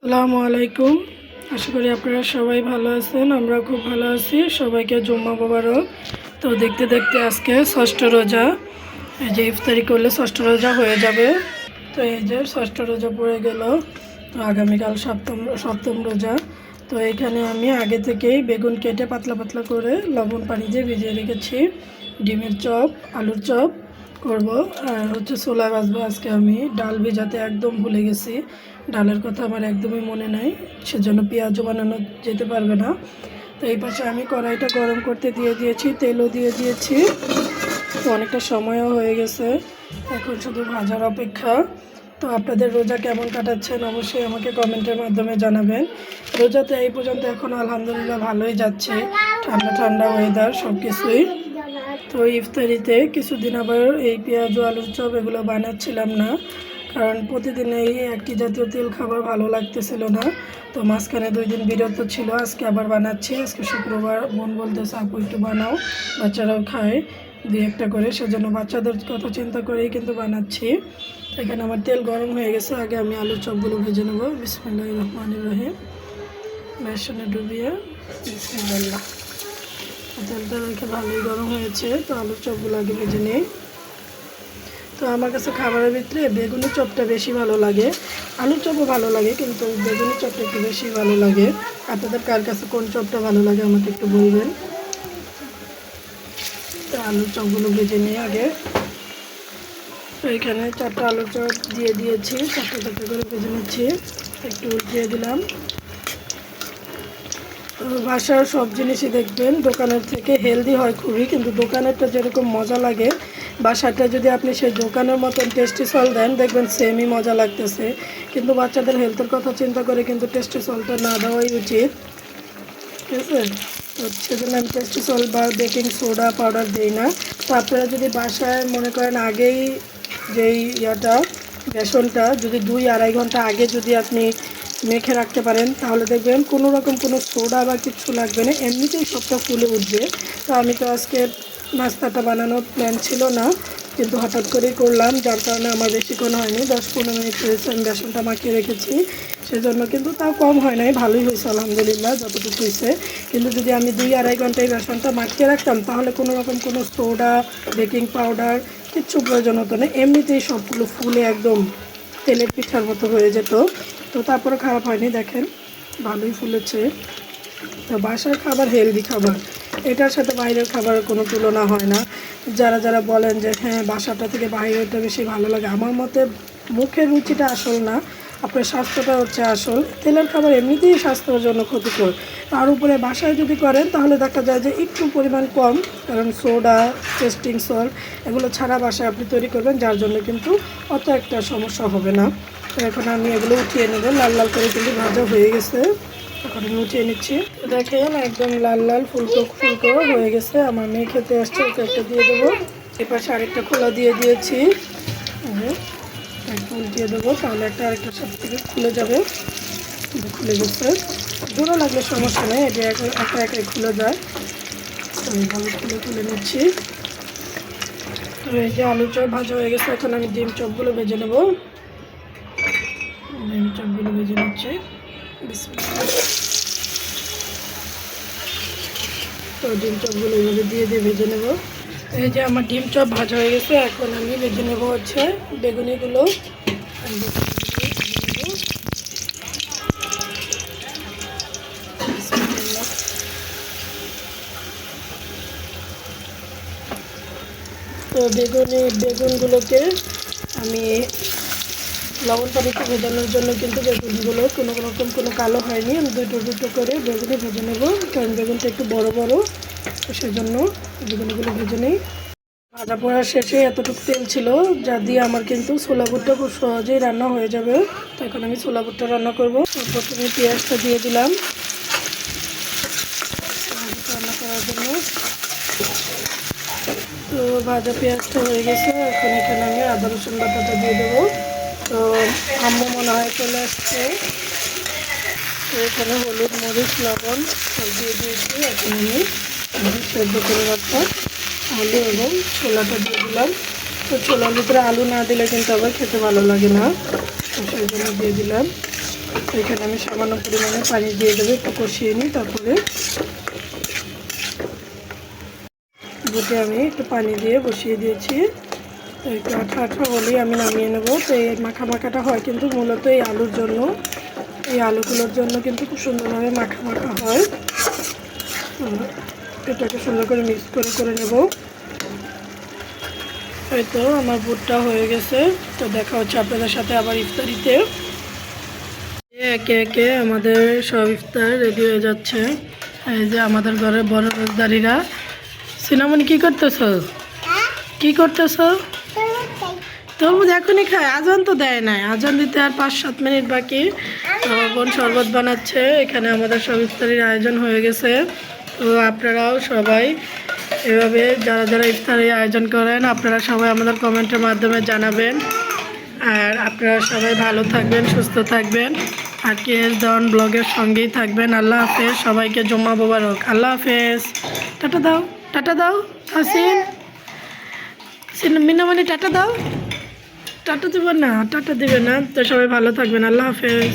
আসসালামু আলাইকুম। আশা করি আপনারা সবাই ভালো আছেন। আমরা খুব ভালো আছি। সবাইকে জুম্মা মোবারক। তো দেখতে দেখতে আজকে ষষ্ঠ রোজা, এই যে ইফতারি করলে ষষ্ঠ রোজা হয়ে যাবে। তো এই যে ষষ্ঠ রোজা পড়ে গেল, তো আগামীকাল সপ্তম রোজা। তো এখানে আমি আগে থেকেই বেগুন কেটে পাতলা পাতলা করে লবণ পানি দিয়ে ভিজিয়ে রেখেছি। ডিমের চপ, আলুর চপ করব, আর হচ্ছে ছোলা ভাজবো। আজকে আমি ডাল ভেজাতে একদম ভুলে গেছি, ডালের কথা আমার একদমই মনে নাই, সেজন্য পেঁয়াজও বানানো যেতে পারবে না। তো এই পাশে আমি কড়াইটা গরম করতে দিয়ে দিয়েছি, তেলও দিয়ে দিয়েছি। তো অনেকটা সময়ও হয়ে গেছে, এখন শুধু ভাজার অপেক্ষা। তো আপনাদের রোজা কেমন কাটাচ্ছেন অবশ্যই আমাকে কমেন্টের মাধ্যমে জানাবেন। রোজাতে এই পর্যন্ত এখন আলহামদুলিল্লাহ ভালোই যাচ্ছে, ঠান্ডা ঠান্ডা ওয়েদার সব কিছুই। তো ইফতারিতে কিছুদিন আবার এই পেঁয়াজ আলুর চপ এগুলো বানাচ্ছিলাম না, কারণ প্রতিদিন এই একই জাতীয় তেল খাবার ভালো লাগতেছিল না। তো মাঝখানে 2 দিন বিরত ছিল, আজকে আবার বানাচ্ছি। আজকে শুক্রবার, বোন বলতেছে আপু একটু বানাও, বাচ্চারাও খায় 2-1টা করে, সেজন্য বাচ্চাদের কথা চিন্তা করেই কিন্তু বানাচ্ছি। এখানে আমার তেল গরম হয়ে গেছে, আগে আমি আলুর চপগুলো ভেজে নেব। বিসমিল্লাহির রহমানির রহিম। বেসনে ডুবিয়ে বিসমিল্লাহ। তেলটা রেখে ভালোই গরম হয়েছে, তো আলুর চপগুলো আগে ভেজে নিই। তো আমার কাছে খাবারের ভিতরে বেগুনি চপটা বেশি ভালো লাগে, আলুর চপও ভালো লাগে, কিন্তু বেগুনি চপটা একটু বেশি ভালো লাগে। আপনাদের কার কাছে কোন চপটা ভালো লাগে আমাকে একটু বলবেন। তো আলুর চপগুলো ভেজে নিই আগে। তো এখানে 4টা আলুর চপ দিয়ে দিয়েছি, 4টা করে ভেজে নিচ্ছি। একটু উল্টিয়ে দিলাম। তো বাসার সব জিনিসই দেখবেন দোকানের থেকে হেলদি হয় খুবই, কিন্তু দোকানেরটা যেরকম মজা লাগে, বাসাটা যদি আপনি সেই দোকানের মতন টেস্টি সল দেন দেখবেন সেমই মজা লাগতেছে। কিন্তু বাচ্চাদের হেলথের কথা চিন্তা করে কিন্তু টেস্টি সলটা না দেওয়াই উচিত, ঠিক আছে? তো সেজন্য আমি টেস্টি সল বা বেকিং সোডা পাউডার দিই না। তো আপনারা যদি বাসায় মনে করেন আগেই যেই বেসনটা যদি 2-2.5 ঘন্টা আগে যদি আপনি মেখে রাখতে পারেন, তাহলে দেখবেন কোনো রকম কোনো সোডা বা কিছু লাগবে না, এমনিতেই সবটা ফুলে উঠবে। তো আমি তো আজকে নাস্তাটা বানানোর প্ল্যান ছিল না, কিন্তু হঠাৎ করেই করলাম, যার কারণে আমার বেশিক্ষণ হয়নি, 10-15 মিনিট হয়েছে আমি বেসনটা মাখিয়ে রেখেছি। সেজন্য কিন্তু তাও কম হয় নাই, ভালোই হয়েছে আলহামদুলিল্লাহ যতটুকু হয়েছে। কিন্তু যদি আমি 2-2.5 ঘন্টায় বেসনটা মাখিয়ে রাখতাম, তাহলে কোনো রকম কোনো সোডা, বেকিং পাউডার কিচ্ছু প্রয়োজন হতো না, এমনিতেই সবগুলো ফুলে একদম তেলের পিঠার মতো হয়ে যেত। তো তারপরে খারাপ হয়নি, দেখেন ভালোই ফুলেছে। তো বাসার খাবার হেলদি খাবার, এটার সাথে বাইরের খাবারের কোনো তুলনা হয় না। যারা যারা বলেন যে হ্যাঁ বাসাটা থেকে বাইরেটা বেশি ভালো লাগে, আমার মতে মুখের রুচিটা আসল না, আপনার স্বাস্থ্যটা হচ্ছে আসল। তেলের খাবার এমনিতেই স্বাস্থ্যের জন্য ক্ষতিকর, তার উপরে বাসায় যদি করেন তাহলে দেখা যায় যে একটু পরিমাণ কম, কারণ সোডা, টেস্টিং সল্ট এগুলো ছাড়া বাসায় আপনি তৈরি করবেন, যার জন্য কিন্তু অত একটা সমস্যা হবে না। তো এখন আমি এগুলো উঠিয়ে নেব, লাল লাল করে কিন্তু ভাজা হয়ে গেছে, এখন আমি উঠিয়ে নিচ্ছি। দেখেন একদম লাল লাল ফুলকো ফুলকো হয়ে গেছে। আমার মেয়ে খেতে আসছে, ওকে একটা দিয়ে দেবো। এপাশে আরেকটা খোলা দিয়ে দিয়েছি, একটু উল্টিয়ে দেবো, তাহলে আরেকটার সাথে থেকে খুলে যাবে। খুলে গেছে, জোড়া লাগলে সমস্যা নেই, এটা একা একাই খুলে যায়। তো এইভাবে খুলে নিচ্ছি। তো এই যে আলুর চপ ভাজা হয়ে গেছে, এখন আমি ডিম চপগুলো ভেজে নেব। ডিম চপগুলো ভেজে নিচ্ছি। তো ডিম চপগুলো এইভাবে দিয়ে ভেজে নেব। এই যে আমার ডিম চপ ভাজা হয়ে গেছে, এখন আমি ভেজে নেব হচ্ছে বেগুনিগুলো। তো বেগুনগুলোকে আমি লবণ পানিতে ভেজানোর জন্য, কিন্তু বেগুনগুলো কোনো রকম কোনো কালো হয়নি, আমি দুটো করে বেগুনি ভেজে নেব, কারণ বেগুনটা একটু বড় বড়, তো সেজন্য বেগুনগুলো ভেজে নিই। ভাজা পোড়ার শেষে এতটুকু তেল ছিল, যা দিয়ে আমার কিন্তু ছোলা বুটটা খুব সহজেই রান্না হয়ে যাবে। তো এখন আমি ছোলা বুটটা রান্না করবো। প্রথমে পেঁয়াজটা দিয়ে দিলাম রান্না করার জন্য। তো ভাজা পেঁয়াজটা হয়ে গেছে, এখন এখানে আমি আদা রসুন বাটাটা দিয়ে দেবো। তো আম্মু মনে হয় চলে আসছে। তো এখানে হলুদ, মরিচ, লবণ সব দিয়ে দিয়েছি। এখন আমি সেদ্ধ করে রাখা আলু এবং ছোলাটা দিয়ে দিলাম। তো ছোলার ভিতরে আলু না দিলে কিন্তু আবার খেতে ভালো লাগে না, তো সেই জন্য দিয়ে দিলাম। এখানে আমি সামান্য পরিমাণে পানি দিয়ে দেবো, একটু কষিয়ে নিই। তারপরে বুটে আমি একটু পানি দিয়ে বসিয়ে দিয়েছি, তো একটু আঠা আঠা হলেই আমি নামিয়ে নেব। তো এই মাখা মাখাটা হয় কিন্তু মূলত এই আলুর জন্য, এই আলুগুলোর জন্য কিন্তু খুব সুন্দরভাবে মাখা মাখা হয়। এটাকে সুন্দর করে মিক্স করে নেব। হয়তো আমার বুটটা হয়ে গেছে। তো দেখা হচ্ছে আপনাদের সাথে আবার ইফতারিতে। একে একে আমাদের সব ইফতার রেডি হয়ে যাচ্ছে। এই যে আমাদের ঘরের বড় রোজদারিরা। সিনামণি কি করতেছ? কি করতেছ? তরমুজ এখনই খায়? আজান তো দেয় নাই, আজান দিতে আর 5-7 মিনিট বাকি। তো বোন শরবত বানাচ্ছে। এখানে আমাদের সব ইফতারির আয়োজন হয়ে গেছে। তো আপনারাও সবাই এভাবে যারা যারা ইফতারি আয়োজন করেন, আপনারা সবাই আমাদের কমেন্টের মাধ্যমে জানাবেন। আর আপনারা সবাই ভালো থাকবেন, সুস্থ থাকবেন, আর কেএস দেওয়ান ব্লগের সঙ্গেই থাকবেন। আল্লাহ হাফেজ, সবাইকে জুম্মা মোবারক। আল্লাহ হাফেজ। টাটা দাও, টাটা দাও। মিনামণি টাটা দাও। টাটা দেবে না, টাটা দেবে না। তো সবাই ভালো থাকবেন। আল্লাহ হাফেজ।